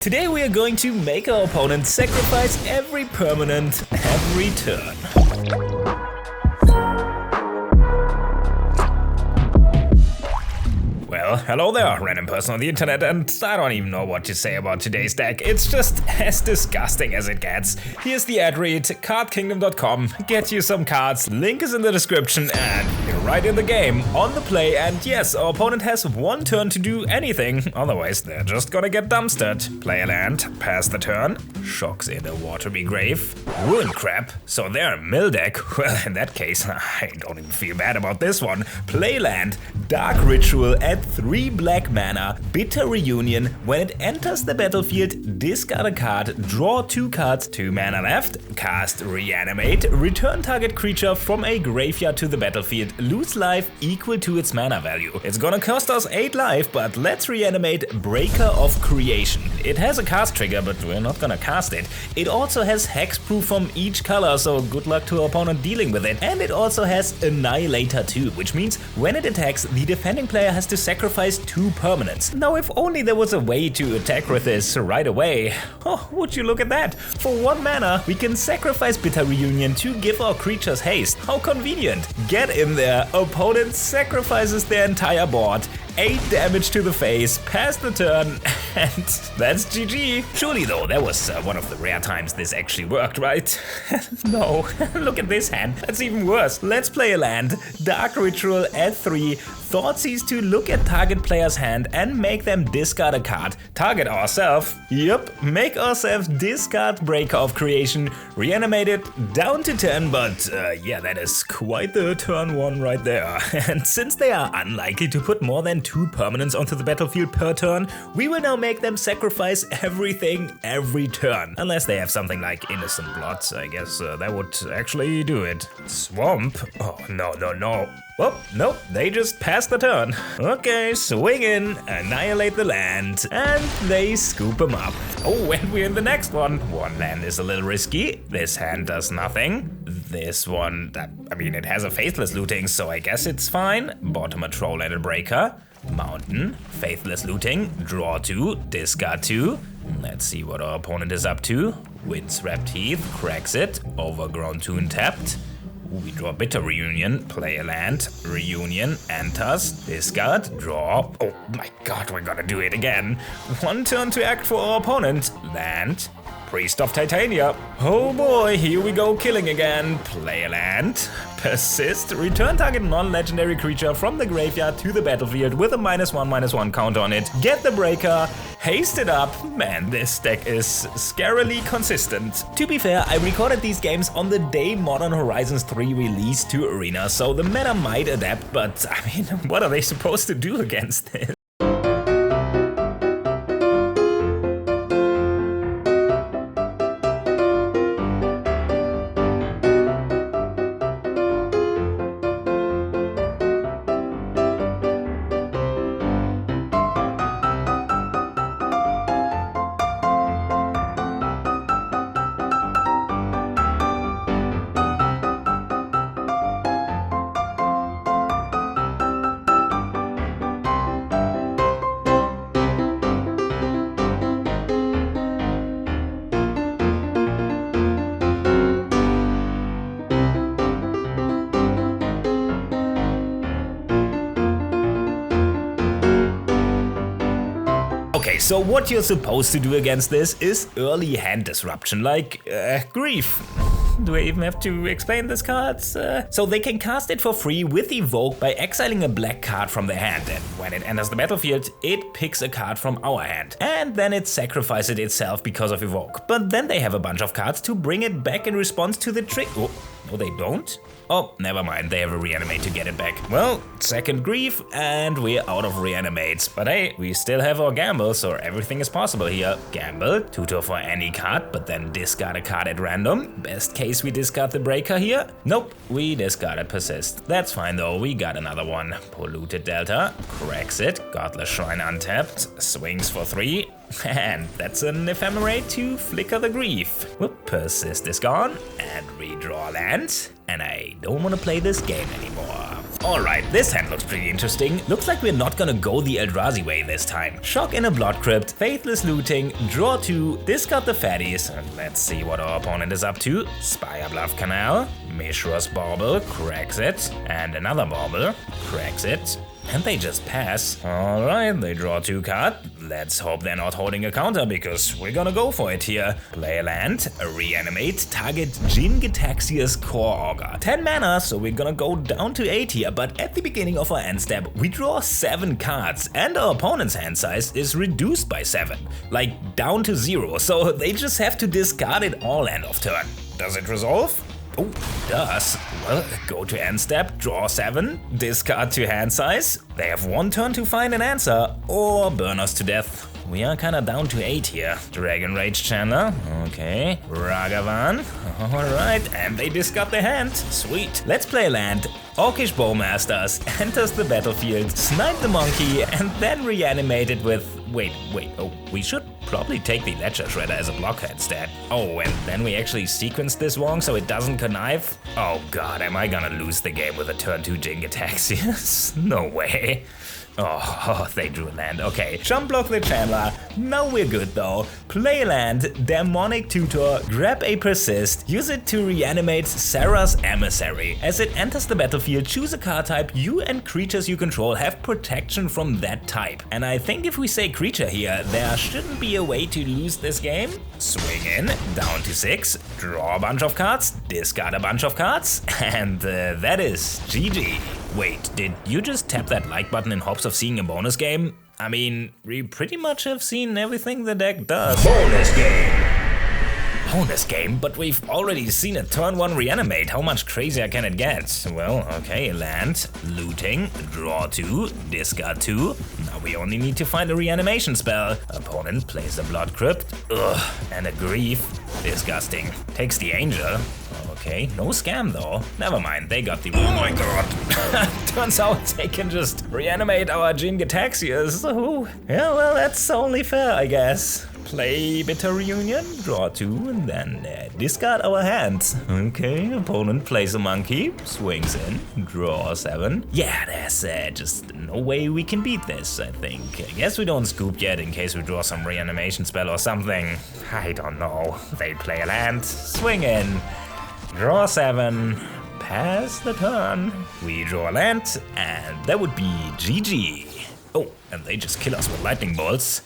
Today we are going to make our opponent sacrifice every permanent every turn. Well, hello there, random person on the internet, and I don't even know what to say about today's deck. It's just as disgusting as it gets. Here's the ad read, cardkingdom.com, get you some cards, link is in the description, and you're right in the game, on the play, and yes, our opponent has one turn to do anything, otherwise they're just gonna get dumpstered. Play a land, pass the turn, shocks in a watery grave, ruin crap, so they're a mill deck. Well, in that case, I don't even feel bad about this one. Play land, dark ritual at 3 black mana, bitter reunion. When it enters the battlefield, discard a card, draw 2 cards, 2 mana left, cast reanimate, return target creature from a graveyard to the battlefield, lose life equal to its mana value. It's gonna cost us 8 life, but let's reanimate Breaker of Creation. It has a cast trigger, but we're not gonna cast it. It also has hexproof from each color, so good luck to our opponent dealing with it. And it also has Annihilator too, which means when it attacks, the defending player has to sacrifice 2 permanents. Now, if only there was a way to attack with this right away. Oh, would you look at that? For 1 mana, we can sacrifice Bitter Reunion to give our creatures haste. How convenient. Get in there. Opponent sacrifices their entire board. 8 damage to the face, pass the turn, and that's GG. Surely though, that was one of the rare times this actually worked, right? No, look at this hand, that's even worse. Let's play a land, Dark Ritual at 3, Thoughtseize to look at target player's hand and make them discard a card. Target ourselves, yep, make ourselves discard Breaker of Creation, reanimate it down to 10, but yeah, that is quite the turn 1 right there. And since they are unlikely to put more than 2 permanents onto the battlefield per turn, we will now make them sacrifice everything every turn. Unless they have something like Innocent Blood, I guess that would actually do it. Swamp? Oh, no. Oh, nope, they just passed the turn. Okay, swing in, annihilate the land, and they scoop them up. Oh, and we're in the next one. One land is a little risky. This hand does nothing. This one, I mean, it has a Faithless Looting, so I guess it's fine. Bottom a Troll and a Breaker. Mountain, Faithless Looting, draw 2, discard 2. Let's see what our opponent is up to. Windswept Heath, cracks it, Overgrown Toon tapped. We draw Bitter Reunion, play a land, Reunion, enters, discard, draw. Oh my god, we're gonna do it again. 1 turn to act for our opponent, land, Priest of Titania. Oh boy, here we go killing again. Play a land, persist, return target non-legendary creature from the graveyard to the battlefield with a -1/-1 counter on it. Get the Breaker, haste it up. Man, this deck is scarily consistent. To be fair, I recorded these games on the day Modern Horizons 3 released to Arena, so the meta might adapt, but I mean, what are they supposed to do against this? Okay, so what you're supposed to do against this is early hand disruption, like Grief. Do I even have to explain this card? So they can cast it for free with Evoke by exiling a black card from their hand, and when it enters the battlefield, it picks a card from our hand, and then it sacrifices it itself because of Evoke. But then they have a bunch of cards to bring it back in response to the trick. Oh, no they don't? Oh, never mind, they have a reanimate to get it back. Well, second Grief, and we're out of reanimates. But hey, we still have our gamble, so everything is possible here. Gamble, tutor for any card, but then discard a card at random. Best case, we discard the Breaker here. Nope, we discarded Persist. That's fine though, we got another one. Polluted Delta, cracks it, Godless Shrine untapped, swings for 3. And that's an Ephemerate to flicker the Grief. Whoop, Persist is gone, and redraw land. And I don't want to play this game anymore. Alright, this hand looks pretty interesting. Looks like we're not gonna go the Eldrazi way this time. Shock in a Blood Crypt, Faithless Looting, draw 2, discard the fatties. And let's see what our opponent is up to. Spire Bluff Canal, Mishra's Bauble, cracks it, and another Bauble, cracks it. And they just pass. Alright, they draw 2 cards. Let's hope they're not holding a counter, because we're gonna go for it here. Play a land, reanimate, target Jin Gitaxia's Core Augur. 10 mana, so we're gonna go down to 8 here, but at the beginning of our end step, we draw 7 cards, and our opponent's hand size is reduced by 7. Like, down to 0, so they just have to discard it all end of turn. Does it resolve? Oh, it does. Well, go to end step, draw 7, discard to hand size. They have 1 turn to find an answer, or burn us to death. We are kinda down to 8 here. Dragon Rage Channeler, okay. Ragavan, alright, and they discard their hand. Sweet. Let's play land. Orcish Bowmasters enters the battlefield, snipe the monkey, and then reanimate it with... Wait, oh, we should probably take the Ledger Shredder as a blocker instead. Oh, and then we actually sequence this wrong so it doesn't connive? Oh god, am I gonna lose the game with a turn 2 Jin Gitaxias? No way. Oh, they drew a land. Okay, jump block the Channeler. Now we're good though. Play land, Demonic Tutor, grab a Persist, use it to reanimate Sarah's Emissary. As it enters the battlefield, choose a card type. You and creatures you control have protection from that type. And I think if we say creature here, there shouldn't be a way to lose this game. Swing in, down to 6, draw a bunch of cards, discard a bunch of cards, and that is GG. Wait, did you just tap that like button in hopes of seeing a bonus game? I mean, we pretty much have seen everything the deck does. Bonus game! Bonus game? But we've already seen a turn 1 reanimate. How much crazier can it get? Well, okay, land, looting, draw 2, discard 2. Now we only need to find a reanimation spell. Opponent plays a Blood Crypt. Ugh, and a Grief. Disgusting. Takes the Angel. Okay, no scam though. Never mind, they got the... Oh my god! Turns out they can just reanimate our Jin Gitaxias. Oh, yeah, well, that's only fair, I guess. Play Bitter Reunion, draw 2, and then discard our hands. Okay, opponent plays a monkey, swings in, draw 7. Yeah, there's just no way we can beat this, I think. I guess we don't scoop yet in case we draw some reanimation spell or something. I don't know. They play a land, swing in, draw 7, pass the turn. We draw a land, and that would be GG. Oh, and they just kill us with lightning bolts.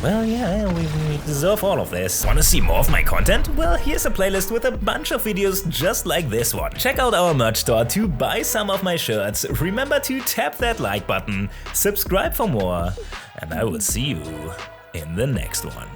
Well, yeah, we deserve all of this. Wanna see more of my content? Well, here's a playlist with a bunch of videos just like this one. Check out our merch store to buy some of my shirts. Remember to tap that like button, subscribe for more, and I will see you in the next one.